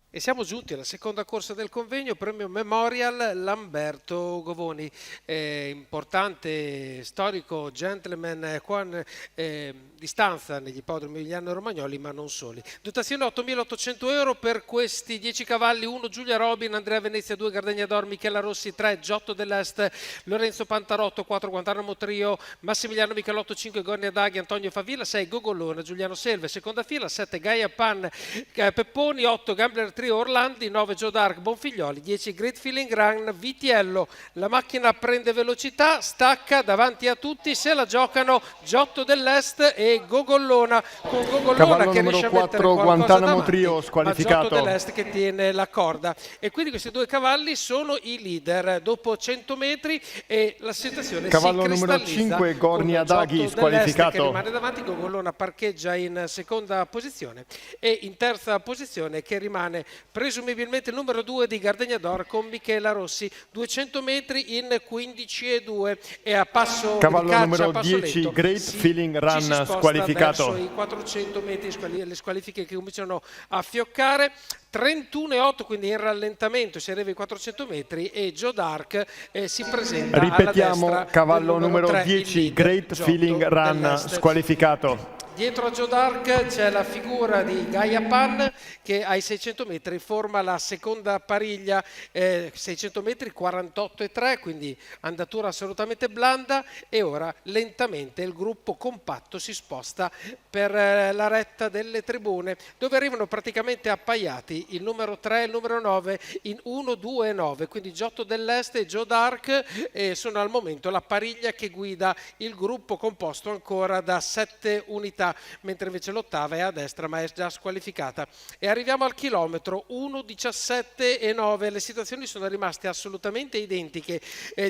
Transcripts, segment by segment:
E siamo giunti alla seconda corsa del convegno, premio Memorial Lamberto Govoni, importante storico gentleman con di stanza negli ippodromi Emiliano Romagnoli, ma non soli. Dotazione 8.800 euro per questi 10 cavalli: 1 Giulia Robin, Andrea Venezia, 2 Gardegna d'Or, Michela Rossi, 3 Giotto dell'Est, Lorenzo Pantarotto, 4 Guantanamo Trio, Massimiliano Michelotto, 5 Gornia Daghi, Antonio Favilla, 6 Gogollona, Giuliano Selve, seconda fila, 7 Gaia Pan, Pepponi, 8 Gambler Trio Orlandi, 9 Joe Dark Bonfiglioli, 10 Great Feeling Run Vitiello. La macchina prende velocità, stacca davanti a tutti, se la giocano Giotto dell'Est e Gogollona, con Gogollona Cavallo che numero riesce a mettere 4 qualcosa Guantanamo davanti, Trio ma squalificato. Giotto dell'Est che tiene la corda. E quindi questi due cavalli sono i leader dopo 100 metri e la situazione Cavallo si numero cristallizza 5 Gornia con Giotto Daghi dell'Est che squalificato. rimane davanti, Gogollona parcheggia in seconda posizione e in terza posizione che rimane presumibilmente il numero 2 di Gardegna d'Or con Michela Rossi, 200 metri in 15,2 e a passo di Cavallo caccia, numero a passo 10 lento Great Feeling ci si Run sposta squalificato. verso i 400 metri, le squalifiche che cominciano a fioccare. 31,8, quindi in rallentamento, si arriva ai 400 metri e Joe Dark si presenta alla Ripetiamo, destra cavallo del numero 3, 10 Great Feeling Run squalificato. Dietro a Joe Dark c'è la figura di Gaia Pan che ai 600 metri forma la seconda pariglia, 600 metri 48,3, quindi andatura assolutamente blanda, e ora lentamente il gruppo compatto si sposta per la retta delle tribune, dove arrivano praticamente appaiati il numero 3 e il numero 9 in 1, 2 e 9, quindi Giotto dell'Est e Joe Dark sono al momento la pariglia che guida il gruppo composto ancora da 7 unità, mentre invece l'ottava è a destra ma è già squalificata. E arriviamo al chilometro 1, 17 e 9, le situazioni sono rimaste assolutamente identiche,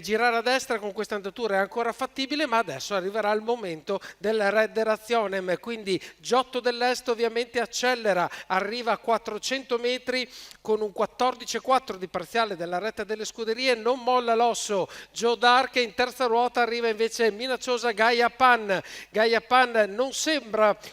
girare a destra con questa andatura è ancora fattibile, ma adesso arriverà il momento del Redderazionem, quindi Giotto dell'Est ovviamente accelera, arriva a 400 metri con un 14,4 di parziale della retta delle scuderie, non molla l'osso Joe Dark, e in terza ruota arriva invece minacciosa Gaia Pan. Gaia Pan non sembra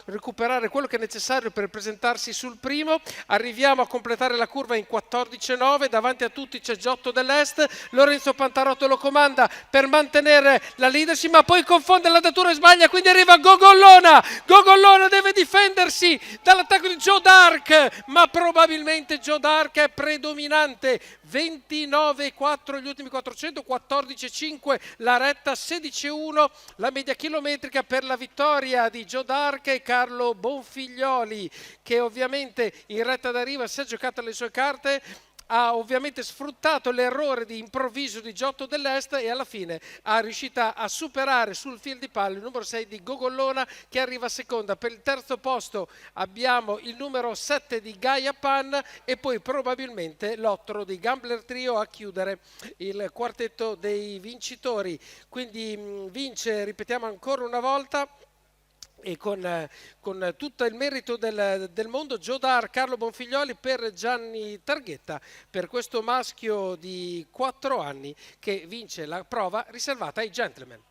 recuperare quello che è necessario per presentarsi sul primo, arriviamo a completare la curva in 14,9, davanti a tutti c'è Giotto dell'Est, Lorenzo Pantarotto lo comanda per mantenere la leadership, ma poi confonde l'andatura e sbaglia, quindi arriva Gogollona. Gogollona deve difendersi dall'attacco di Joe Dark, ma probabilmente Joe Dark è predominante, 29,4 gli ultimi 400, 14,5 la retta, 16,1 la media chilometrica per la vittoria di Joe Dark e Carlo Bonfiglioli, che ovviamente in retta d'arrivo si è giocata le sue carte, ha ovviamente sfruttato l'errore di improvviso di Giotto dell'Est e alla fine ha riuscito a superare sul fil di palla il numero 6 di Gogollona, che arriva seconda. Per il terzo posto abbiamo il numero 7 di Gaia Pan e poi probabilmente l'8 di Gambler Trio a chiudere il quartetto dei vincitori. Quindi vince, ripetiamo ancora una volta, e con tutto il merito del mondo, Joe Dar, Carlo Bonfiglioli per Gianni Targhetta, per questo maschio di 4 anni che vince la prova riservata ai gentleman.